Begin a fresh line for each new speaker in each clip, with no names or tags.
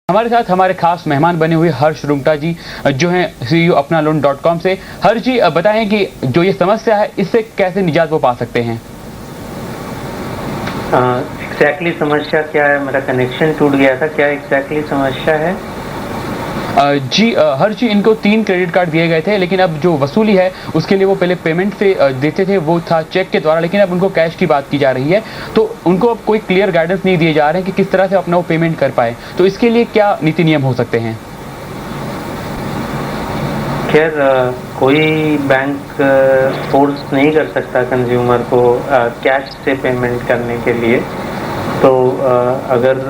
हमारे साथ हमारे खास मेहमान बने हुए हर्ष रुंगटा जी जो हैं CEO अपनालोन.com से। हर्ष जी बताएं कि जो ये समस्या है इससे कैसे निजात वो पा सकते हैं।
एग्जैक्टली समस्या क्या है? मेरा कनेक्शन टूट गया था। क्या एग्जैक्टली समस्या है?
जी हर्ष जी, इनको 3 क्रेडिट कार्ड दिए गए थे, लेकिन अब जो वसूली है उसके लिए वो पहले पेमेंट से देते थे, वो था चेक के द्वारा, लेकिन अब उनको कैश की बात की जा रही है। तो उनको अब कोई क्लियर गाइडेंस नहीं दिए जा रहे हैं कि किस तरह से अपना वो पेमेंट कर पाए। तो इसके लिए क्या नीति नियम हो सकते हैं?
खैर कोई बैंक फोर्स नहीं कर सकता कंज्यूमर को कैश से पेमेंट करने के लिए। तो अगर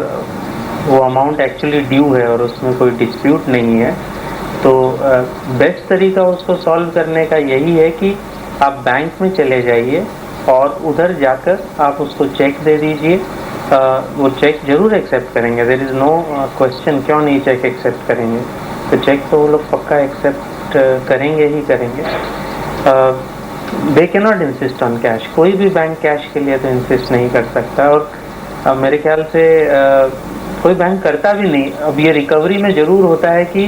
वो अमाउंट एक्चुअली ड्यू है और उसमें कोई डिस्प्यूट नहीं है तो बेस्ट तरीका उसको सॉल्व करने का यही है कि आप बैंक में चले जाइए और उधर जाकर आप उसको चेक दे दीजिए। वो चेक जरूर एक्सेप्ट करेंगे, देयर इज़ नो क्वेश्चन क्यों नहीं चेक एक्सेप्ट करेंगे। तो चेक तो वो लोग पक्का एक्सेप्ट करेंगे ही करेंगे। They can not insist on cash. कोई भी बैंक कैश के लिए तो इंसिस्ट नहीं कर सकता और मेरे ख्याल से कोई बैंक करता भी नहीं। अब ये रिकवरी में ज़रूर होता है कि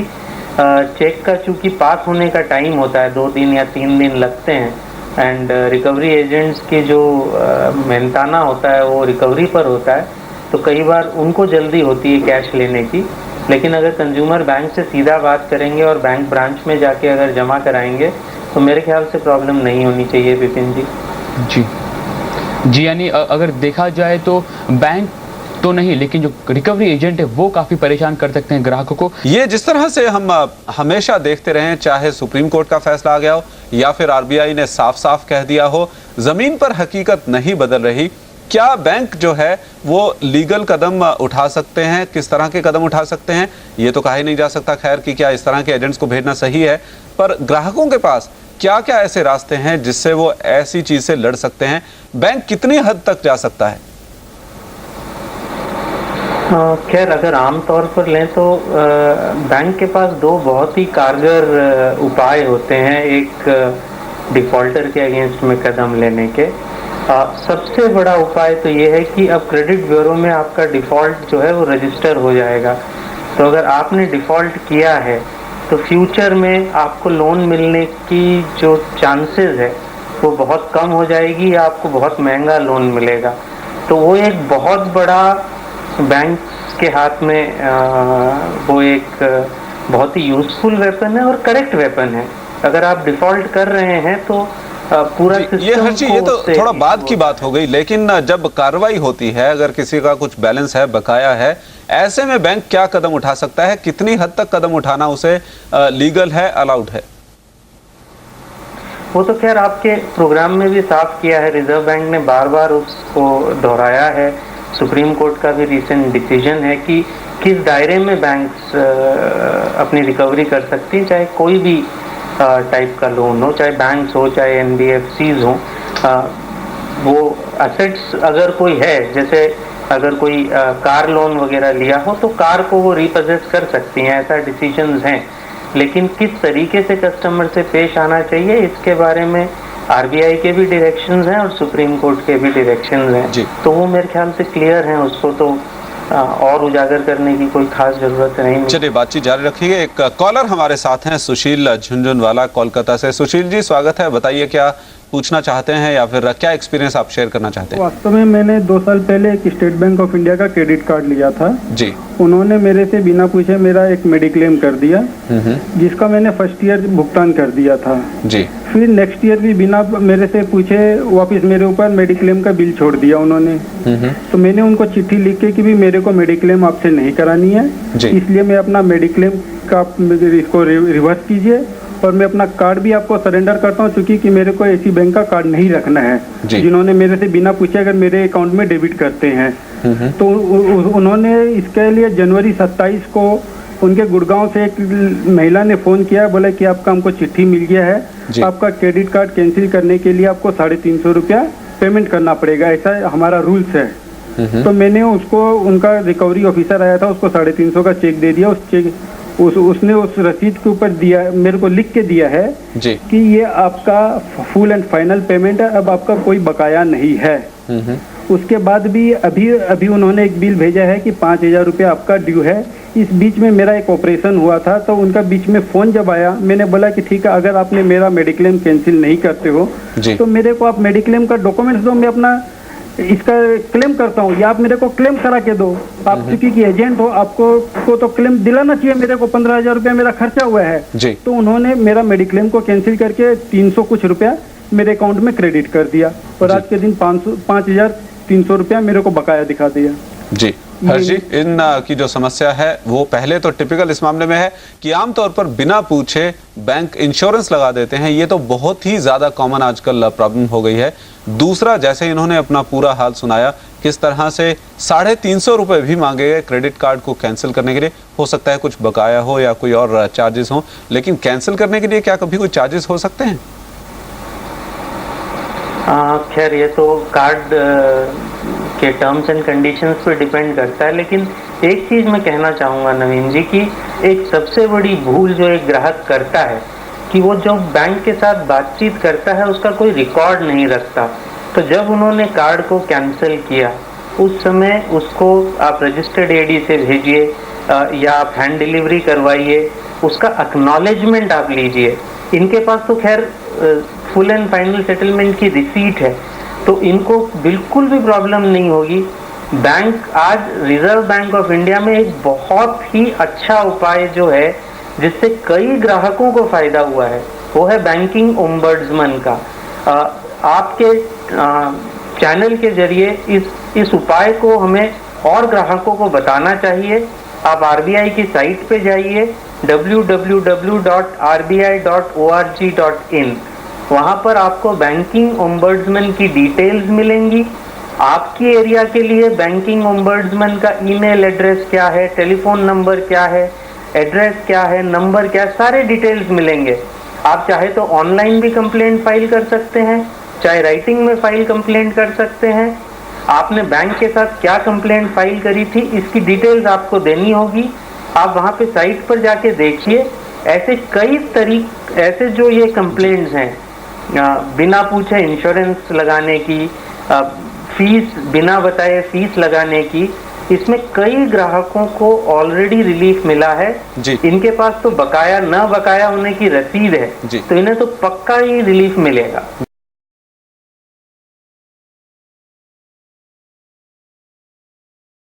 चेक का चूँकि पास होने का टाइम होता है, 2 दिन या 3 दिन लगते हैं, एंड रिकवरी एजेंट्स के जो मेहनताना होता है वो रिकवरी पर होता है, तो कई बार उनको जल्दी होती है कैश लेने की। लेकिन अगर कंज्यूमर बैंक से सीधा बात करेंगे और बैंक ब्रांच में जाके अगर जमा कराएंगे तो मेरे ख्याल से प्रॉब्लम नहीं होनी चाहिए। विपिन
जी, यानी अगर देखा जाए तो बैंक तो नहीं, लेकिन जो रिकवरी एजेंट है वो काफी परेशान कर सकते हैं ग्राहकों को।
ये जिस तरह से हम हमेशा देखते रहे, चाहे सुप्रीम कोर्ट का फैसला आ गया हो या फिर RBI ने साफ साफ कह दिया हो, जमीन पर हकीकत नहीं बदल रही। क्या बैंक जो है वो लीगल कदम उठा सकते हैं? किस तरह के कदम उठा सकते हैं ये तो कहा ही नहीं जा सकता खैर कि क्या इस तरह के एजेंट्स को भेजना सही है, पर ग्राहकों के पास क्या क्या ऐसे रास्ते हैं जिससे वो ऐसी चीज से लड़ सकते हैं? बैंक कितनी हद तक जा सकता है?
खैर अगर आम तौर पर लें तो बैंक के पास 2 बहुत ही कारगर उपाय होते हैं एक डिफ़ॉल्टर के अगेंस्ट में कदम लेने के। सबसे बड़ा उपाय तो ये है कि अब क्रेडिट ब्यूरो में आपका डिफ़ॉल्ट जो है वो रजिस्टर हो जाएगा। तो अगर आपने डिफ़ॉल्ट किया है तो फ्यूचर में आपको लोन मिलने की जो चांसेस है वो बहुत कम हो जाएगी या आपको बहुत महंगा लोन मिलेगा। तो वो एक बहुत बड़ा बैंक के हाथ में वो एक बहुत ही यूजफुल वेपन है और करेक्ट वेपन है। अगर आप डिफॉल्ट कर रहे हैं तो पूरा
ये तो थोड़ा बाद की बात हो गई, लेकिन जब कार्रवाई होती है, अगर किसी का कुछ बैलेंस है, बकाया है, ऐसे में बैंक क्या कदम उठा सकता है? कितनी हद तक कदम उठाना उसे लीगल है, अलाउड है?
वो तो खैर आपके प्रोग्राम में भी साफ किया है, रिजर्व बैंक ने बार बार उसको दोहराया है। सुप्रीम कोर्ट का भी रिसेंट डिसीजन है कि किस दायरे में बैंक्स अपनी रिकवरी कर सकती हैं, चाहे कोई भी टाइप का लोन हो, चाहे बैंक्स हो चाहे NBFCs हो। वो असेट्स अगर कोई है, जैसे अगर कोई कार लोन वगैरह लिया हो तो कार को वो रिपोजेस कर सकती हैं, ऐसा डिसीजंस हैं। लेकिन किस तरीके से कस्टमर से पेश आना चाहिए इसके बारे में RBI के भी डायरेक्शंस हैं और सुप्रीम कोर्ट के भी डायरेक्शंस हैं। तो वो मेरे ख्याल से क्लियर हैं, उसको तो और उजागर करने की कोई खास जरूरत नहीं।
चलिए बातचीत जारी रखिए। एक कॉलर हमारे साथ हैं, सुशील झुंझुनवाला कोलकाता से। सुशील जी स्वागत है, बताइए क्या पूछना चाहते हैं या फिर क्या एक्सपीरियंस आप शेयर करना चाहते हैं?
वास्तव में मैंने 2 साल पहले एक स्टेट बैंक ऑफ इंडिया का क्रेडिट कार्ड लिया था
जी।
उन्होंने मेरे से बिना पूछे मेरा एक मेडिक्लेम कर दिया, जिसका मैंने फर्स्ट ईयर भुगतान कर दिया था
जी।
फिर नेक्स्ट ईयर भी बिना मेरे से पूछे वापस मेरे ऊपर मेडिक्लेम का बिल छोड़ दिया उन्होंने। तो मैंने उनको चिट्ठी लिख के कि भी मेरे को मेडिक्लेम आपसे नहीं करानी है, इसलिए मैं अपना मेडिक्लेम का इसको रिवर्स कीजिए और मैं अपना कार्ड भी आपको सरेंडर करता हूँ, चूंकि कि मेरे को ऐसी बैंक का कार्ड नहीं रखना है जिन्होंने मेरे से बिना पूछे अगर मेरे अकाउंट में डेबिट करते हैं। तो उन्होंने इसके लिए जनवरी 27 को उनके गुड़गांव से एक महिला ने फोन किया, बोला कि आपका हमको चिट्ठी मिल गया है, आपका क्रेडिट कार्ड कैंसिल करने के लिए आपको 350 रुपया पेमेंट करना पड़ेगा, ऐसा हमारा रूल्स है। तो मैंने उसको, उनका रिकवरी ऑफिसर आया था, उसको 350 का चेक दे दिया। उसने उस रसीद के ऊपर दिया, मेरे को लिख के दिया है कि ये आपका फुल एंड फाइनल पेमेंट है, अब आपका कोई बकाया नहीं है। उसके बाद भी अभी उन्होंने एक बिल भेजा है कि 5000 रुपया आपका ड्यू है, इस बीच में मेरा एक ऑपरेशन हुआ था, तो उनका बीच में फ़ोन जब आया, मैंने बोला कि ठीक है, अगर आपने मेरा मेडिक्लेम कैंसिल नहीं करते हो तो मेरे को आप मेडिक्लेम का डॉक्यूमेंट्स दो, मैं अपना इसका क्लेम करता हूँ, या आप मेरे को क्लेम करा के दो। आप चूंकि की एजेंट हो, आपको तो क्लेम दिलाना चाहिए, मेरे को 15,000 रुपया मेरा खर्चा हुआ है। तो उन्होंने मेरा मेडिक्लेम को कैंसिल करके 300 कुछ रुपया मेरे अकाउंट में क्रेडिट कर दिया, और आज के दिन 5,300 रुपया मेरे को बकाया दिखा दिया।
जी हर्ष जी, इन की जो समस्या है वो पहले तो टिपिकल इस मामले में है कि आमतौर पर बिना पूछे बैंक इंश्योरेंस लगा देते हैं, ये तो बहुत ही ज्यादा कॉमन आजकल प्रॉब्लम हो गई है। दूसरा, जैसे इन्होंने अपना पूरा हाल सुनाया, किस तरह से 350 रुपए भी मांगे गए क्रेडिट कार्ड को कैंसिल करने के लिए। हो सकता है कुछ बकाया हो या कोई और चार्जेस हो, लेकिन कैंसिल करने के लिए क्या कभी कोई चार्जेस हो सकते हैं?
खैर, ये तो कार्ड के टर्म्स एंड कंडीशंस पे डिपेंड करता है, लेकिन एक चीज़ मैं कहना चाहूँगा नवीन जी की एक सबसे बड़ी भूल जो एक ग्राहक करता है कि वो जो बैंक के साथ बातचीत करता है उसका कोई रिकॉर्ड नहीं रखता। तो जब उन्होंने कार्ड को कैंसिल किया उस समय उसको आप रजिस्टर्ड एडी से भेजिए या आप हैंड डिलीवरी करवाइए, उसका एक्नॉलेजमेंट आप लीजिए। इनके पास तो खैर फुल एंड फाइनल सेटलमेंट की रिसीट है, तो इनको बिल्कुल भी प्रॉब्लम नहीं होगी। बैंक आज रिजर्व बैंक ऑफ इंडिया में एक बहुत ही अच्छा उपाय जो है जिससे कई ग्राहकों को फायदा हुआ है, वो है बैंकिंग ओम्बड्समैन का। आपके चैनल के जरिए इस उपाय को हमें और ग्राहकों को बताना चाहिए। आप आरबीआई की साइट पे जाइए www.rbi.org.in, वहाँ पर आपको बैंकिंग ओम्बड्समैन की डिटेल्स मिलेंगी। आपकी एरिया के लिए बैंकिंग ओम्बड्समैन का ईमेल एड्रेस क्या है, टेलीफोन नंबर क्या है, एड्रेस क्या है, नंबर क्या है, सारे डिटेल्स मिलेंगे। आप चाहे तो ऑनलाइन भी कंप्लेंट फाइल कर सकते हैं, चाहे राइटिंग में फाइल कंप्लेंट कर सकते हैं। आपने बैंक के साथ क्या कंप्लेंट फाइल करी थी इसकी डिटेल्स आपको देनी होगी। आप वहाँ पे साइट पर जाके देखिए, ऐसे कई ऐसे जो ये कंप्लेंट्स हैं, बिना पूछे इंश्योरेंस लगाने की, फीस बिना बताए फीस लगाने की, इसमें कई ग्राहकों को ऑलरेडी रिलीफ मिला है। इनके पास तो बकाया न बकाया होने की रसीद है, तो इन्हें तो पक्का ही रिलीफ मिलेगा।